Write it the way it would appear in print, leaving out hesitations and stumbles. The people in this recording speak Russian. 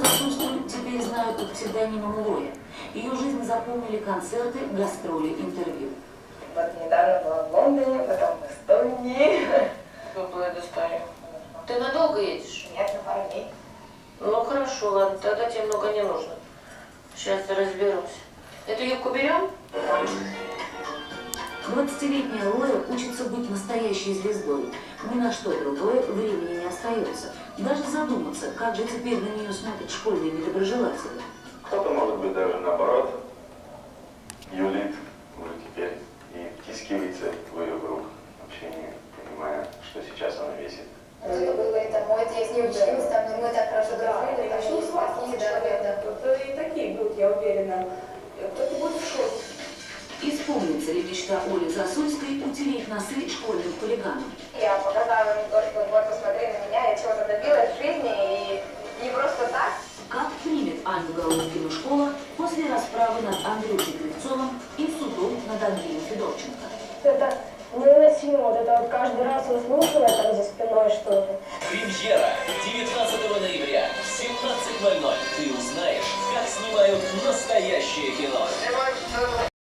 Засульскую теперь знают под псевдонимом Лоя. Ее жизнь заполнили концерты, гастроли, интервью. Вот недавно была в Лондоне, потом в Эстонии. Какая достаю. Ты надолго едешь? Нет, на пару дней. Ну хорошо, ладно, тогда тебе много не нужно. Сейчас разберусь. Эту юбку берем? 20-летняя Лоя учится быть настоящей звездой. Ни на что другое времени не остается. Даже задуматься, как же теперь на нее смотрят школьные недоброжелатели. Кто-то, может быть, даже наоборот, юлит уже теперь и втискивается в ее круг, вообще не понимая, что сейчас она весит. Это было это мой, я с ней училась, там, но мы так хорошо дружили, там, Еще с вас такие, да. тут и такие будут, я уверена. Кто-то будет в шоке. Исполнится ли мечта Оли Засульской утереть носы школьным хулиганам? Я показала им то, что вот посмотри на меня, я чего-то добилась в жизни, и не просто так. Как примет Аню Головкину школа после расправы над Андрюшей Кривцовым и судом над Андреем Федорченко? Это невыносимо, вот это вот каждый раз выслушивая там за спиной что-то. Премьера 19 ноября в 17:00. Ты узнаешь, как снимают настоящее кино.